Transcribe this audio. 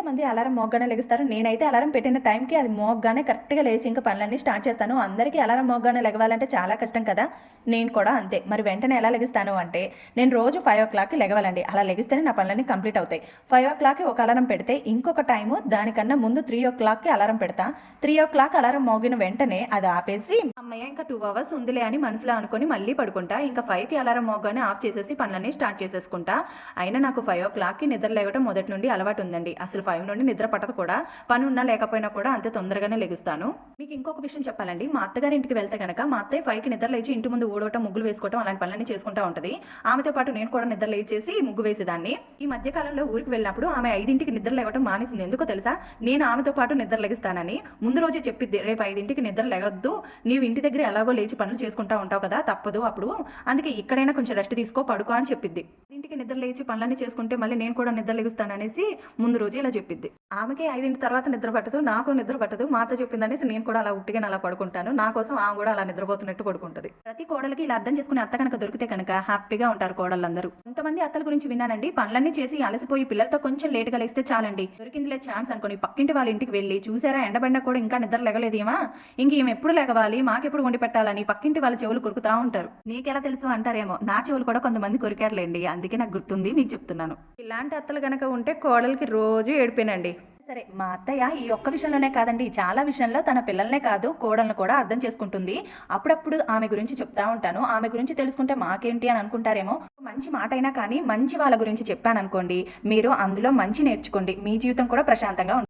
మంది అలారం మోగ్గానే లెగుస్తారు. నేనైతే అలారం పెట్టిన టైంకి అది మోగ్గానే కరెక్ట్‌గా లేచి ఇంకా పనులన్నీ స్టార్ట్ చేస్తాను. అందరికీ అలారం మోగ్గానే లెగవాలంటే చాలా కష్టం కదా! నేను కూడా అంతే. మరి వెంటనే ఎలా లెగుస్తాను అంటే, నేను రోజు 5:00కి లెగవాలండి. అలా లెగిస్తేనే నా పనులన్నీ కంప్లీట్ అవుతాయి. 5:00కి ఒక అలారం పెడితే, ఇంకొక టైము దానికన్నా ముందు 3:00కి అలారం పెడతా. 3:00 అలారం మోగిన వెంటనే అది ఆపేసి, హమ్మయ్య! ఇంకా 2 అవర్స్ ఉందిలే అని మనసులో అనుకోని మళ్ళీ పడుకుంటా. ఇంకా 5కి అలారం మోగగానే ఆఫ్ చేసేసి పనులన్నీ స్టార్ట్ చేసేసుకుంటా. అయినా నాకు 5:00కి నిద్ర లేవటం మొదటి నుండి అలవాటు ఉందండి. అసలు 5 నుండి నిద్ర పట్టదు కూడా. పని ఉన్నా లేకపోయినా కూడా అంతే తొందరగానే లెగుస్తాను. మీకు ఇంకొక విషయం చెప్పాలండి. మా అత్తగారింటికి వెళ్తే గనక మా అత్తయ్య 5కి నిద్ర లేచి ఇంటి ముందు ఊడవటం, ముగ్గులు వేసుకోవటం అలాంటి పనులన్నీ చేసుకుంటా ఉంటది. ఆమెతో పాటు నేను కూడా నిద్ర లేచేసి ముగ్గు వేసేదాన్ని. ఈ మధ్య కాలంలో ఊరికి వెళ్ళినప్పుడు ఆమె 5కి నిద్ర లేవటం మానేసింది. ఎందుకో తెలుసా? నేను ఆమెతో పాటు నిద్ర లెగుస్తానని. ముందు రోజే చెప్పిద్ది, రేపు 5కి నిద్ర లెగొద్దు. నీవు ఇంటి దగ్గర ఎలాగో లేచి పనులు చేసుకుంటా ఉంటావు కదా, తప్పదు అప్పుడు. అందుకే ఇక్కడైనా కొంచెం రెస్ట్ తీసుకో, పడుకో అని చెప్పిద్ది. ఇంటికి నిద్ర లేచి పనులన్నీ చేసుకుంటే మళ్ళీ నేను కూడా నిద్ర లెగుస్తాననేసి ముందు రోజే ఇలా చెప్పిద్ది. ఆమెకి 5 తర్వాత నిద్ర పట్టదు, నాకు నిద్ర పట్టదు. మా అత్త చెప్పిందనేసి నేను కూడా అలా ఉట్టిగానే అలా పడుకుంటాను. నా కోసం ఆమె కూడా అలా నిద్రపోతున్నట్టు పడుకుంటది. ప్రతి కోడలికి ఇలా అర్థం చేసుకునే అత్త కనుక దొరికితే కనుక హ్యాపీగా ఉంటారు కోడళ్ళందరూ. కొంతమంది అత్తల గురించి విన్నానండి. పనులన్నీ చేసి అలసిపోయి పిల్లలతో కొంచెం లేటుగా లేస్తే చాలండి, దొరికిందిలే ఛాన్స్ అనుకుని పక్కింటి వాళ్ళ ఇంటికి వెళ్ళి, చూసారా ఎండబడినా కూడా ఇంకా నిద్ర లెగలేదేమా, ఇంక ఈమె ఎప్పుడు లెగవాలి, మాకెప్పుడు వండి పెట్టాలని పక్కింటి వాళ్ళ చెవులు కొరుకుతా ఉంటారు. నీకెలా తెలుసు అంటారేమో, నా చెవులు కూడా కొంతమంది కొరికారులేండి. అందుకే నాకు గుర్తుంది, మీకు చెప్తున్నాను. ఇలాంటి అత్తలు గనక ఉంటే కోడలికి రోజు ఏడిపోయినండి. సరే, మా అత్తయ్య ఈ ఒక్క విషయంలోనే కాదండి, చాలా విషయంలో తన పిల్లల్నే కాదు కోడలను కూడా అర్థం చేసుకుంటుంది. అప్పుడప్పుడు ఆమె గురించి చెప్తా ఉంటాను. ఆమె గురించి తెలుసుకుంటే మాకేంటి అని అనుకుంటారేమో. మంచి మాట అయినా కానీ మంచి వాళ్ళ గురించి చెప్పాను అనుకోండి, మీరు అందులో మంచి నేర్చుకోండి. మీ జీవితం కూడా ప్రశాంతంగా ఉంటుంది.